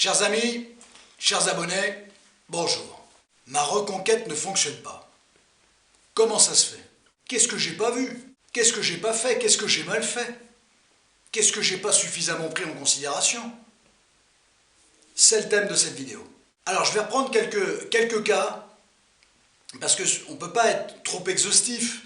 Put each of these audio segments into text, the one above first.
Chers amis, chers abonnés, bonjour. Ma reconquête ne fonctionne pas. Comment ça se fait? Qu'est-ce que j'ai pas vu? Qu'est-ce que j'ai pas fait? Qu'est-ce que j'ai mal fait? Qu'est-ce que j'ai pas suffisamment pris en considération? C'est le thème de cette vidéo. Alors je vais reprendre quelques cas, parce qu'on ne peut pas être trop exhaustif.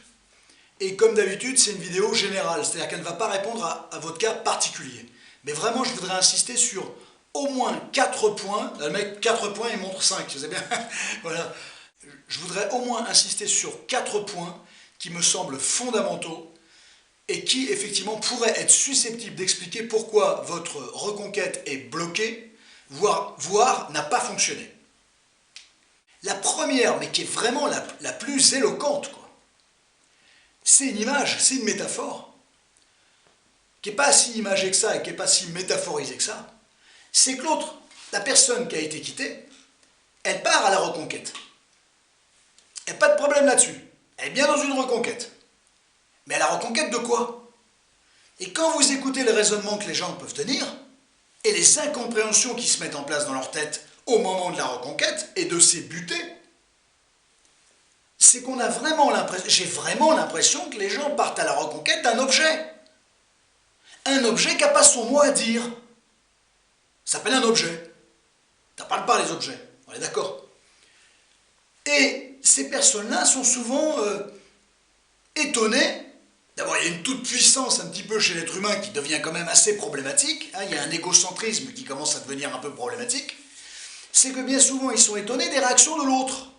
Et comme d'habitude, c'est une vidéo générale, c'est-à-dire qu'elle ne va pas répondre à votre cas particulier. Mais vraiment, je voudrais insister sur au moins 4 points. Là, le mec, 4 points, il montre 5, vous savez bien. Voilà. Je voudrais au moins insister sur 4 points qui me semblent fondamentaux et qui, effectivement, pourraient être susceptibles d'expliquer pourquoi votre reconquête est bloquée, voire n'a pas fonctionné. La première, mais qui est vraiment la plus éloquente, quoi, c'est une image, c'est une métaphore, qui n'est pas si imagée que ça et qui n'est pas si métaphorisée que ça. C'est que l'autre, la personne qui a été quittée, elle part à la reconquête. Il n'y a pas de problème là-dessus. Elle est bien dans une reconquête. Mais à la reconquête de quoi? Et quand vous écoutez le raisonnement que les gens peuvent tenir, et les incompréhensions qui se mettent en place dans leur tête au moment de la reconquête et de ces butées, c'est qu'on a vraiment l'impression, j'ai vraiment l'impression que les gens partent à la reconquête d'un objet. Un objet qui n'a pas son mot à dire. Ça s'appelle un objet. Ça ne parle pas les objets, on est d'accord. Et ces personnes-là sont souvent étonnées. D'abord, il y a une toute-puissance un petit peu chez l'être humain qui devient quand même assez problématique. Il y a un égocentrisme qui commence à devenir un peu problématique. C'est que bien souvent, ils sont étonnés des réactions de l'autre.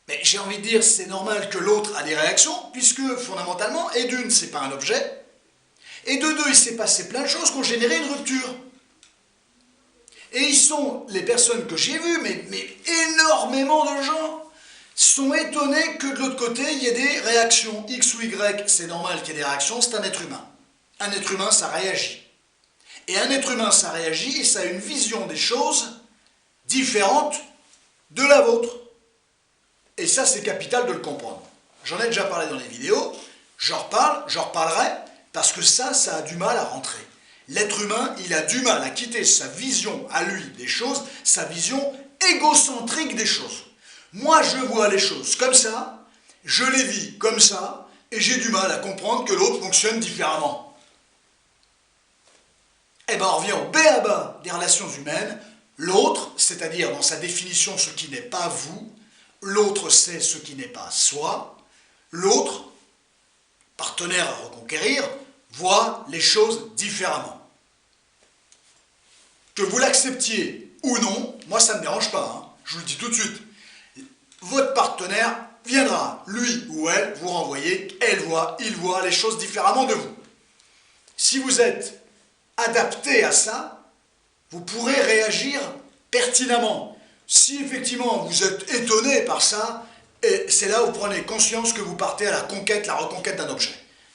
Mais j'ai envie de dire, c'est normal que l'autre a des réactions, puisque fondamentalement, et d'une, c'est pas un objet, et de deux, il s'est passé plein de choses qui ont généré une rupture. Et ils sont, les personnes que j'ai vues, mais énormément de gens, sont étonnés que de l'autre côté, il y ait des réactions. X ou Y, c'est normal qu'il y ait des réactions, c'est un être humain. Un être humain, ça réagit. Et un être humain, ça réagit, et ça a une vision des choses différente de la vôtre. Et ça, c'est capital de le comprendre. J'en ai déjà parlé dans les vidéos, j'en reparle, j'en reparlerai, parce que ça a du mal à rentrer. L'être humain, il a du mal à quitter sa vision à lui des choses, sa vision égocentrique des choses. Moi, je vois les choses comme ça, je les vis comme ça, et j'ai du mal à comprendre que l'autre fonctionne différemment. Eh bien, on revient au b.a.-ba des relations humaines. L'autre, c'est-à-dire dans sa définition ce qui n'est pas vous, l'autre c'est ce qui n'est pas soi, l'autre, partenaire à reconquérir, voit les choses différemment. Que vous l'acceptiez ou non, moi ça ne me dérange pas, hein, je vous le dis tout de suite. Votre partenaire viendra, lui ou elle, vous renvoyer, elle voit, il voit les choses différemment de vous. Si vous êtes adapté à ça, vous pourrez réagir pertinemment. Si effectivement vous êtes étonné par ça, c'est là où vous prenez conscience que vous partez à la conquête, la reconquête d'un objet.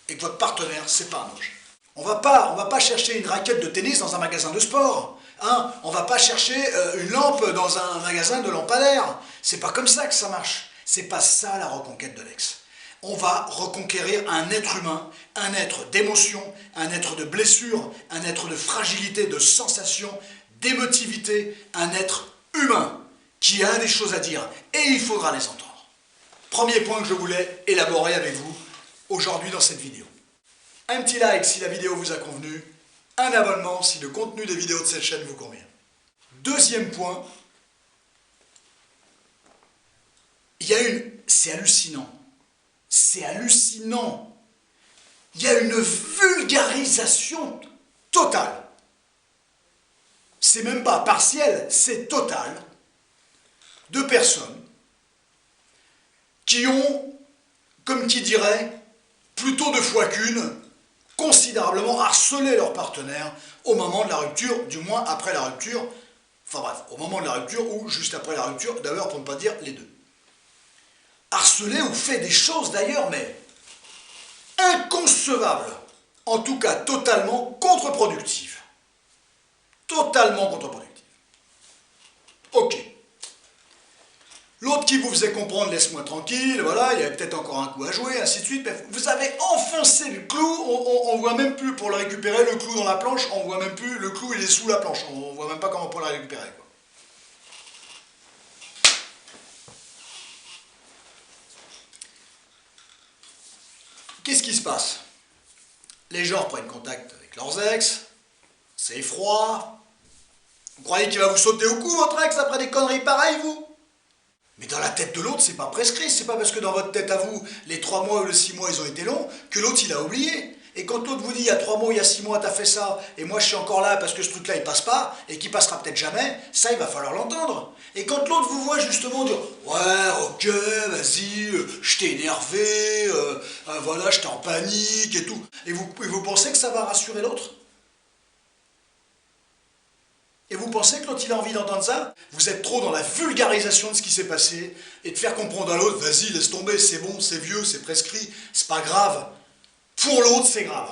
Et que votre partenaire, c'est pas un objet. On va pas chercher une raquette de tennis dans un magasin de sport. Hein, on va pas chercher une lampe dans un magasin de lampadaires. C'est pas comme ça que ça marche. C'est pas ça la reconquête de l'ex. On va reconquérir un être humain, un être d'émotion, un être de blessure, un être de fragilité, de sensation, d'émotivité, un être humain qui a des choses à dire et il faudra les entendre. Premier point que je voulais élaborer avec vous aujourd'hui dans cette vidéo. Un petit like si la vidéo vous a convenu, un abonnement si le contenu des vidéos de cette chaîne vous convient. Deuxième point, c'est hallucinant. C'est hallucinant. Il y a une vulgarisation totale. C'est même pas partiel, c'est total. De personnes qui ont, comme qui dirait, plutôt deux fois qu'une, considérablement harcelé leur partenaire au moment de la rupture, du moins après la rupture, enfin bref, au moment de la rupture ou juste après la rupture, d'ailleurs pour ne pas dire les deux. Harcelé ou fait des choses d'ailleurs, mais inconcevables, en tout cas totalement contre-productives. Totalement contre-productives. Ok. L'autre qui vous faisait comprendre laisse-moi tranquille, voilà, il y avait peut-être encore un coup à jouer, ainsi de suite. Mais vous avez enfoncé le clou, on voit même plus pour le récupérer, le clou dans la planche, on voit même plus, le clou il est sous la planche, on voit même pas comment on peut le récupérer, quoi. Qu'est-ce qui se passe? Les gens prennent contact avec leurs ex, c'est froid. Vous croyez qu'il va vous sauter au cou, votre ex, après des conneries pareilles, vous? Mais dans la tête de l'autre, c'est pas prescrit. C'est pas parce que dans votre tête à vous, les 3 mois ou les 6 mois, ils ont été longs, que l'autre, il a oublié. Et quand l'autre vous dit, il y a 3 mois, il y a 6 mois, t'as fait ça, et moi, je suis encore là parce que ce truc-là, il passe pas, et qu'il passera peut-être jamais, ça, il va falloir l'entendre. Et quand l'autre vous voit justement dire, ouais, ok, vas-y, je t'ai énervé, voilà, j'étais en panique et tout, et vous pensez que ça va rassurer l'autre? Et vous pensez que l'autre il a envie d'entendre ça? Vous êtes trop dans la vulgarisation de ce qui s'est passé et de faire comprendre à l'autre, vas-y, laisse tomber, c'est bon, c'est vieux, c'est prescrit, c'est pas grave. Pour l'autre, c'est grave.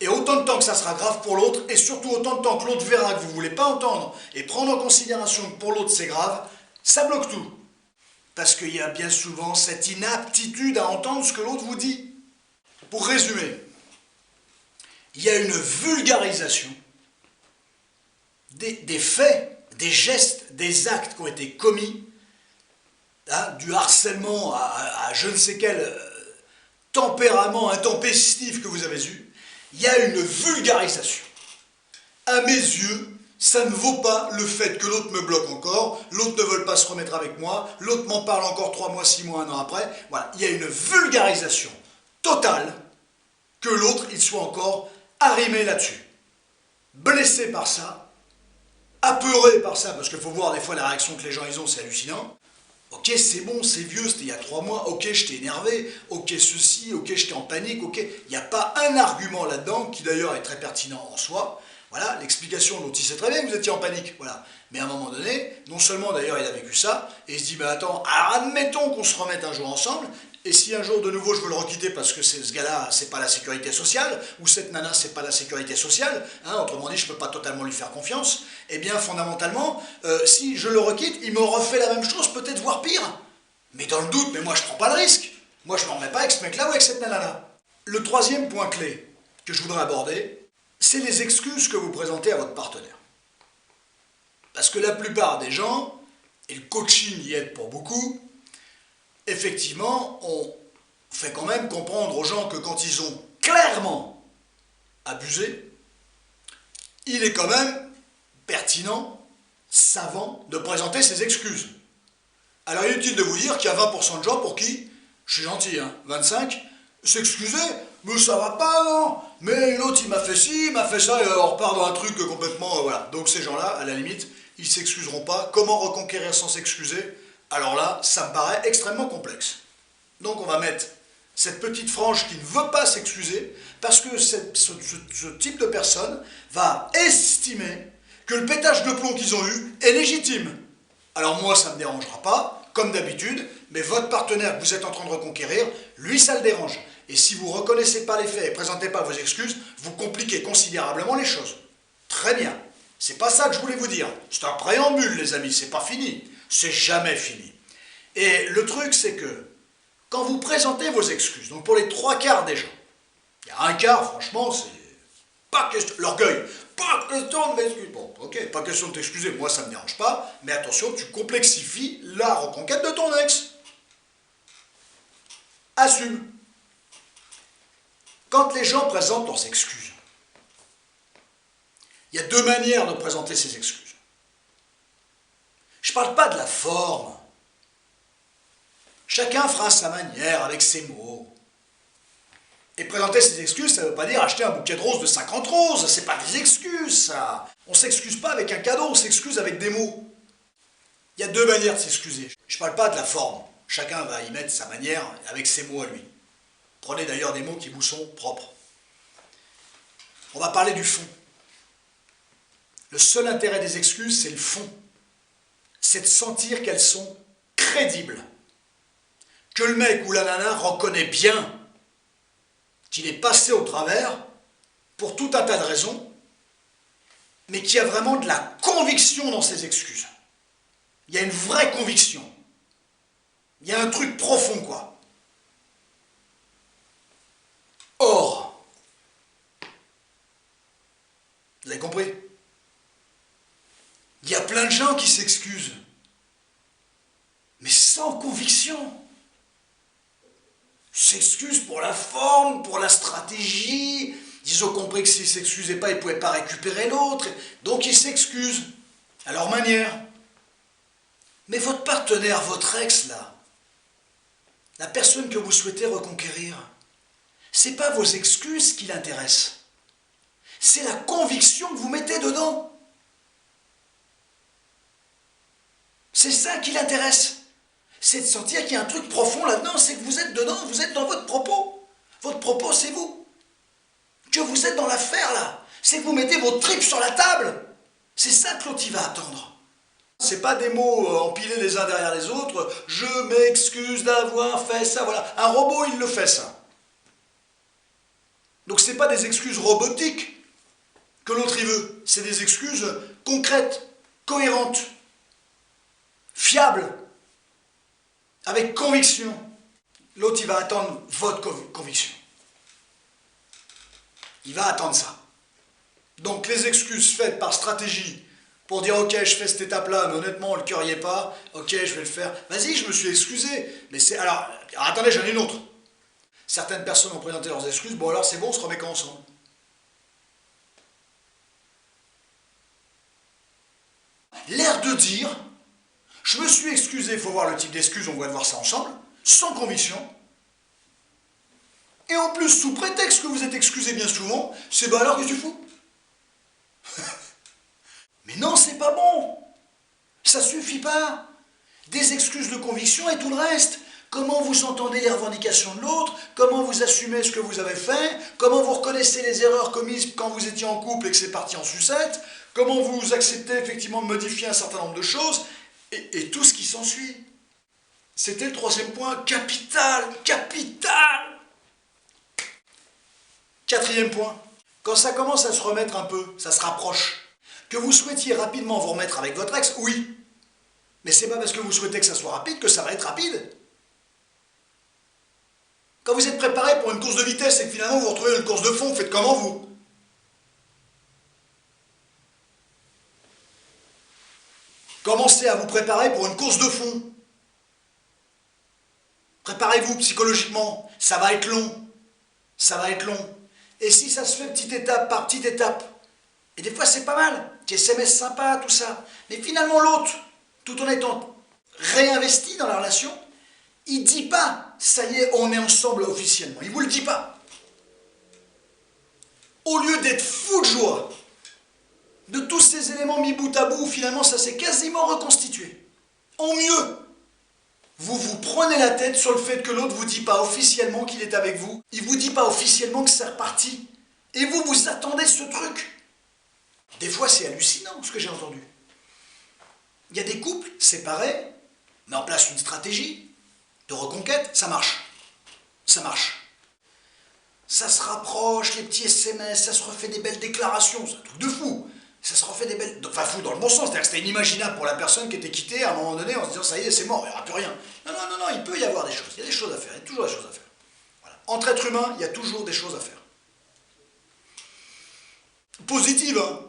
Et autant de temps que ça sera grave pour l'autre, et surtout autant de temps que l'autre verra que vous ne voulez pas entendre et prendre en considération que pour l'autre c'est grave, ça bloque tout. Parce qu'il y a bien souvent cette inaptitude à entendre ce que l'autre vous dit. Pour résumer, il y a une vulgarisation des faits, des gestes, des actes qui ont été commis, hein, du harcèlement à je ne sais quel tempérament intempestif que vous avez eu, il y a une vulgarisation. À mes yeux, ça ne vaut pas le fait que l'autre me bloque encore, l'autre ne veut pas se remettre avec moi, l'autre m'en parle encore 3 mois, 6 mois, 1 an après. Voilà, il y a une vulgarisation totale que l'autre, il soit encore arrimé là-dessus. Blessé par ça, apeuré par ça, parce qu'il faut voir des fois la réaction que les gens ils ont, c'est hallucinant. Ok, c'est bon, c'est vieux, c'était il y a 3 mois, ok, je t'ai énervé, ok, ceci, ok, j'étais en panique, ok. Il n'y a pas un argument là-dedans, qui d'ailleurs est très pertinent en soi. Voilà, l'explication, l'autre il sait très bien que vous étiez en panique, voilà. Mais à un moment donné, non seulement d'ailleurs il a vécu ça, et il se dit, bah attends, alors admettons qu'on se remette un jour ensemble, et si un jour de nouveau je veux le requitter parce que ce gars-là, c'est pas la sécurité sociale, ou cette nana, c'est pas la sécurité sociale, hein, autrement dit, je peux pas totalement lui faire confiance, eh bien fondamentalement, si je le requitte, il me refait la même chose, peut-être voire pire. Mais dans le doute, mais moi je prends pas le risque. Moi je m'en remets pas avec ce mec-là ou avec cette nana-là. Le troisième point clé que je voudrais aborder, c'est les excuses que vous présentez à votre partenaire. Parce que la plupart des gens, et le coaching y aide pour beaucoup, effectivement, on fait quand même comprendre aux gens que quand ils ont clairement abusé, il est quand même pertinent, savant, de présenter ses excuses. Alors inutile de vous dire qu'il y a 20% de gens pour qui, je suis gentil, hein, 25, s'excuser, mais ça va pas, non, mais l'autre il m'a fait ci, il m'a fait ça, et on repart dans un truc complètement, voilà. Donc ces gens-là, à la limite, ils s'excuseront pas. Comment reconquérir sans s'excuser? Alors là, ça me paraît extrêmement complexe. Donc on va mettre cette petite frange qui ne veut pas s'excuser, parce que ce type de personne va estimer que le pétage de plomb qu'ils ont eu est légitime. Alors moi, ça ne me dérangera pas, comme d'habitude, mais votre partenaire que vous êtes en train de reconquérir, lui, ça le dérange. Et si vous ne reconnaissez pas les faits et ne présentez pas vos excuses, vous compliquez considérablement les choses. Très bien. C'est pas ça que je voulais vous dire. C'est un préambule, les amis, c'est pas fini. C'est jamais fini. Et le truc, c'est que, quand vous présentez vos excuses, donc pour les 3/4 des gens, il y a un quart, franchement, c'est pas question, l'orgueil, pas question de m'excuser. Bon, ok, pas question de t'excuser, moi ça me dérange pas, mais attention, tu complexifies la reconquête de ton ex. Assume. Quand les gens présentent leurs excuses, il y a 2 manières de présenter ces excuses. Je ne parle pas de la forme. Chacun fera à sa manière, avec ses mots. Et présenter ses excuses, ça ne veut pas dire acheter un bouquet de roses de 50 roses. C'est pas des excuses, ça. On ne s'excuse pas avec un cadeau, on s'excuse avec des mots. Il y a 2 manières de s'excuser. Je ne parle pas de la forme. Chacun va y mettre sa manière, avec ses mots à lui. Prenez d'ailleurs des mots qui vous sont propres. On va parler du fond. Le seul intérêt des excuses, c'est le fond. C'est de sentir qu'elles sont crédibles. Que le mec ou la nana reconnaît bien qu'il est passé au travers pour tout un tas de raisons, mais qu'il y a vraiment de la conviction dans ses excuses. Il y a une vraie conviction. Il y a un truc profond, quoi. Or, vous avez compris? Il y a plein de gens qui s'excusent, mais sans conviction. Ils s'excusent pour la forme, pour la stratégie. Ils ont compris que s'ils ne s'excusaient pas, ils ne pouvaient pas récupérer l'autre. Donc ils s'excusent, à leur manière. Mais votre partenaire, votre ex, là, la personne que vous souhaitez reconquérir, c'est pas vos excuses qui l'intéressent. C'est la conviction que vous mettez dedans. C'est ça qui l'intéresse. C'est de sentir qu'il y a un truc profond là-dedans, c'est que vous êtes dedans, vous êtes dans votre propos. Votre propos, c'est vous. Que vous êtes dans l'affaire, là. C'est que vous mettez vos tripes sur la table. C'est ça que l'autre, il va attendre. C'est pas des mots empilés les uns derrière les autres. Je m'excuse d'avoir fait ça, voilà. Un robot, il le fait, ça. Donc c'est pas des excuses robotiques que l'autre, il veut. C'est des excuses concrètes, cohérentes, fiables, avec conviction. L'autre, il va attendre votre conviction. Il va attendre ça. Donc les excuses faites par stratégie pour dire ok je fais cette étape-là, mais honnêtement le cœur y est pas, ok je vais le faire, vas-y je me suis excusé, mais c'est. Alors attendez, j'en ai une autre. Certaines personnes ont présenté leurs excuses, bon alors c'est bon, on se remet quand ensemble. L'air de dire, je me suis excusé, il faut voir le type d'excuse, on va voir ça ensemble, sans conviction. Et en plus, sous prétexte que vous êtes excusé bien souvent, c'est bah alors qu'est-ce que tu fous? Mais non, c'est pas bon. Ça suffit pas. Des excuses de conviction et tout le reste. Comment vous entendez les revendications de l'autre? Comment vous assumez ce que vous avez fait? Comment vous reconnaissez les erreurs commises quand vous étiez en couple et que c'est parti en sucette? Comment vous acceptez effectivement de modifier un certain nombre de choses? Et tout ce qui s'ensuit. C'était le troisième point. Capital, capital. Quatrième point. Quand ça commence à se remettre un peu, ça se rapproche. Que vous souhaitiez rapidement vous remettre avec votre ex, oui. Mais c'est pas parce que vous souhaitez que ça soit rapide que ça va être rapide. Quand vous êtes préparé pour une course de vitesse et que finalement vous retrouvez une course de fond, faites comment vous? Commencez à vous préparer pour une course de fond. Préparez-vous psychologiquement, ça va être long. Ça va être long. Et si ça se fait petite étape par petite étape, et des fois c'est pas mal, des SMS sympa, tout ça, mais finalement l'autre, tout en étant réinvesti dans la relation, il dit pas, ça y est, on est ensemble officiellement, il vous le dit pas. Au lieu d'être fou de joie, de tous ces éléments mis bout à bout, finalement ça s'est quasiment reconstitué. En mieux, vous vous prenez la tête sur le fait que l'autre vous dit pas officiellement qu'il est avec vous, il vous dit pas officiellement que c'est reparti, et vous vous attendez ce truc. Des fois c'est hallucinant ce que j'ai entendu. Il y a des couples séparés, met en place une stratégie de reconquête, ça marche. Ça marche. Ça se rapproche, les petits SMS, ça se refait des belles déclarations, c'est un truc de fou. Ça se refait des belles... Enfin fou dans le bon sens, c'est-à-dire que c'était inimaginable pour la personne qui était quittée à un moment donné en se disant ça y est, c'est mort, il n'y aura plus rien. Non, non, non, non, il peut y avoir des choses, il y a des choses à faire, il y a toujours des choses à faire. Voilà. Entre êtres humains, il y a toujours des choses à faire. Positive, hein.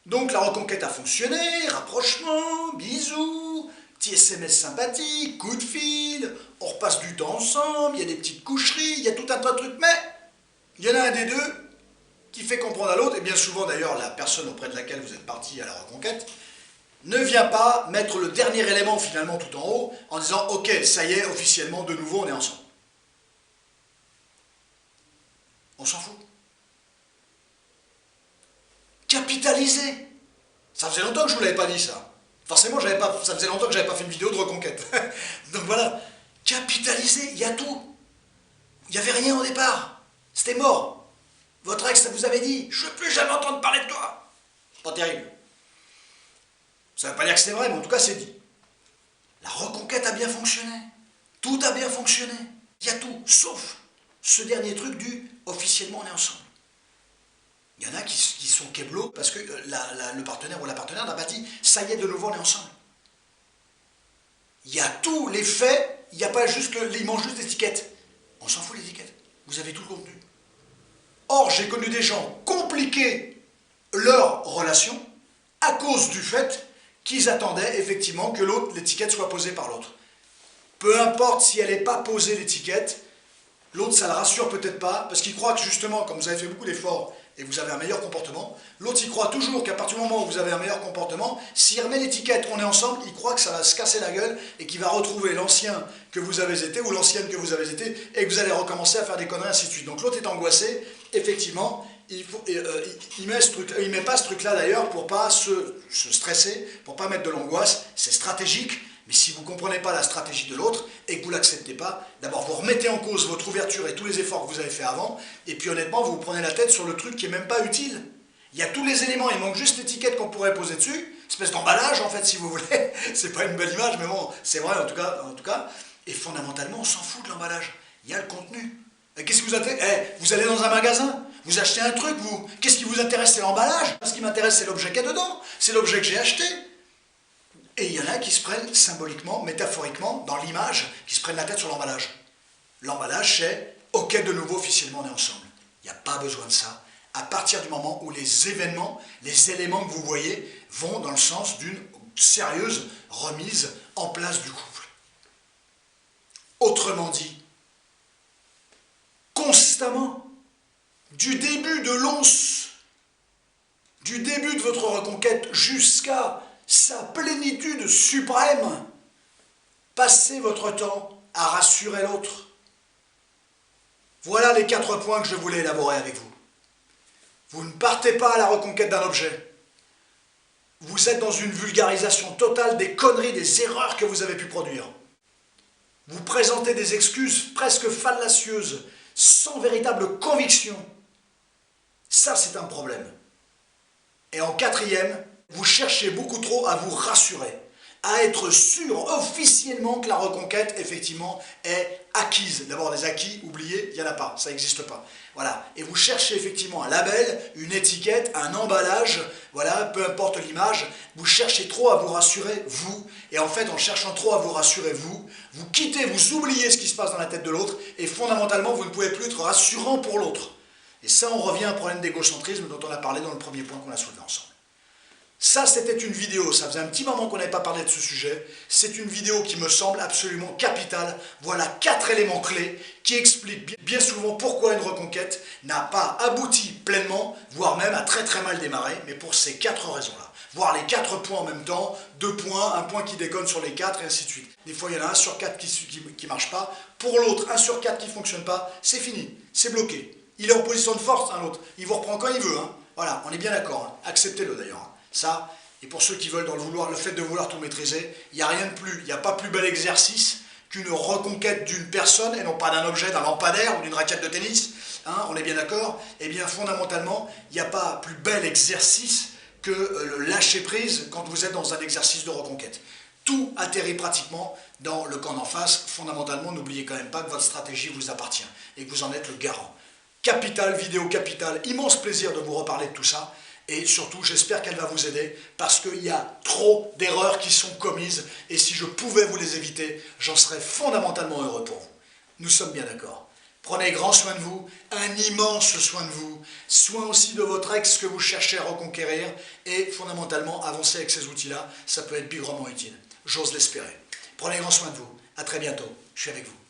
Donc la reconquête a fonctionné, rapprochement, bisous, petit SMS sympathique, coup de fil, on repasse du temps ensemble, il y a des petites coucheries, il y a tout un tas de trucs, mais il y en a un des deux qui fait comprendre à l'autre, et bien souvent d'ailleurs la personne auprès de laquelle vous êtes parti à la reconquête, ne vient pas mettre le dernier élément finalement tout en haut, en disant ok, ça y est, officiellement, de nouveau on est ensemble. On s'en fout. Capitaliser. Ça faisait longtemps que je ne vous l'avais pas dit ça. Forcément, ça faisait longtemps que je n'avais pas fait une vidéo de reconquête. Donc voilà, capitaliser, il y a tout. Il n'y avait rien au départ. C'était mort. Votre ex, ça vous avait dit, je ne veux plus jamais entendre parler de toi. Pas terrible. Ça ne veut pas dire que c'est vrai, mais en tout cas, c'est dit. La reconquête a bien fonctionné. Tout a bien fonctionné. Il y a tout, sauf ce dernier truc du officiellement on est ensemble. Il y en a qui sont keblo parce que le partenaire ou la partenaire n'a pas dit ça y est, de nouveau on est ensemble. Il y a tous les faits, il n'y a pas juste il manque juste l'étiquette. On s'en fout l'étiquette, vous avez tout le contenu. Or, j'ai connu des gens compliquer leur relation à cause du fait qu'ils attendaient effectivement que l'étiquette soit posée par l'autre. Peu importe si elle n'est pas posée l'étiquette, l'autre ça le rassure peut-être pas, parce qu'il croit que justement, comme vous avez fait beaucoup d'efforts et vous avez un meilleur comportement, l'autre il croit toujours qu'à partir du moment où vous avez un meilleur comportement, s'il remet l'étiquette on est ensemble, il croit que ça va se casser la gueule et qu'il va retrouver l'ancien que vous avez été ou l'ancienne que vous avez été et que vous allez recommencer à faire des conneries ainsi de suite. Donc l'autre est angoissé, effectivement, il met pas ce truc là d'ailleurs pour pas se stresser, pour pas mettre de l'angoisse, c'est stratégique. Mais si vous ne comprenez pas la stratégie de l'autre et que vous ne l'acceptez pas, d'abord vous remettez en cause votre ouverture et tous les efforts que vous avez fait avant, et puis honnêtement vous vous prenez la tête sur le truc qui n'est même pas utile. Il y a tous les éléments, il manque juste l'étiquette qu'on pourrait poser dessus, espèce d'emballage en fait si vous voulez, c'est pas une belle image mais bon, c'est vrai en tout cas, et fondamentalement on s'en fout de l'emballage, il y a le contenu. Qu'est-ce qui vous intéresse? Vous allez dans un magasin, vous achetez un truc, qu'est-ce qui vous intéresse? C'est l'emballage. Ce qui m'intéresse c'est l'objet qu'il y a dedans, c'est l'objet que j'ai acheté. Et il y en a qui se prennent symboliquement, métaphoriquement, dans l'image, qui se prennent la tête sur l'emballage. L'emballage, c'est « ok, de nouveau, officiellement, on est ensemble ». Il n'y a pas besoin de ça, à partir du moment où les événements, les éléments que vous voyez, vont dans le sens d'une sérieuse remise en place du couple. Autrement dit, constamment, du début de l'once, du début de votre reconquête jusqu'à sa plénitude suprême, passez votre temps à rassurer l'autre. Voilà les 4 points que je voulais élaborer avec vous. Vous ne partez pas à la reconquête d'un objet. Vous êtes dans une vulgarisation totale des conneries, des erreurs que vous avez pu produire. Vous présentez des excuses presque fallacieuses, sans véritable conviction. Ça, c'est un problème. Et en 4e, vous cherchez beaucoup trop à vous rassurer, à être sûr officiellement que la reconquête, effectivement, est acquise. D'abord, des acquis, oubliez, il n'y en a pas, ça n'existe pas. Voilà. Et vous cherchez effectivement un label, une étiquette, un emballage, voilà, peu importe l'image, vous cherchez trop à vous rassurer, vous, et en fait, en cherchant trop à vous rassurer, vous quittez, vous oubliez ce qui se passe dans la tête de l'autre, et fondamentalement, vous ne pouvez plus être rassurant pour l'autre. Et ça, on revient à un problème d'égocentrisme dont on a parlé dans le premier point qu'on a soulevé ensemble. Ça, c'était une vidéo, ça faisait un petit moment qu'on n'avait pas parlé de ce sujet. C'est une vidéo qui me semble absolument capitale. Voilà 4 éléments clés qui expliquent bien souvent pourquoi une reconquête n'a pas abouti pleinement, voire même a très très mal démarré, mais pour ces 4 raisons-là. Voir les 4 points en même temps, 2 points, un point qui déconne sur les 4 et ainsi de suite. Des fois, il y en a un sur 4 qui ne marche pas. Pour l'autre, 1 sur 4 qui ne fonctionne pas, c'est fini, c'est bloqué. Il est en position de force, l'autre. Il vous reprend quand il veut. Hein. Voilà, on est bien d'accord. Hein. Acceptez-le d'ailleurs. Hein. Ça, et pour ceux qui veulent dans le fait de vouloir tout maîtriser, il n'y a rien de plus, il n'y a pas plus bel exercice qu'une reconquête d'une personne, et non pas d'un objet, d'un lampadaire ou d'une raquette de tennis, hein, on est bien d'accord. Eh bien fondamentalement, il n'y a pas plus bel exercice que le lâcher prise quand vous êtes dans un exercice de reconquête. Tout atterrit pratiquement dans le camp d'en face. Fondamentalement, n'oubliez quand même pas que votre stratégie vous appartient et que vous en êtes le garant. Capital, vidéo capitale, immense plaisir de vous reparler de tout ça. Et surtout, j'espère qu'elle va vous aider parce qu'il y a trop d'erreurs qui sont commises et si je pouvais vous les éviter, j'en serais fondamentalement heureux pour vous. Nous sommes bien d'accord. Prenez grand soin de vous, un immense soin de vous, soin aussi de votre ex que vous cherchez à reconquérir et fondamentalement, avancer avec ces outils-là, ça peut être bigrement utile. J'ose l'espérer. Prenez grand soin de vous. À très bientôt. Je suis avec vous.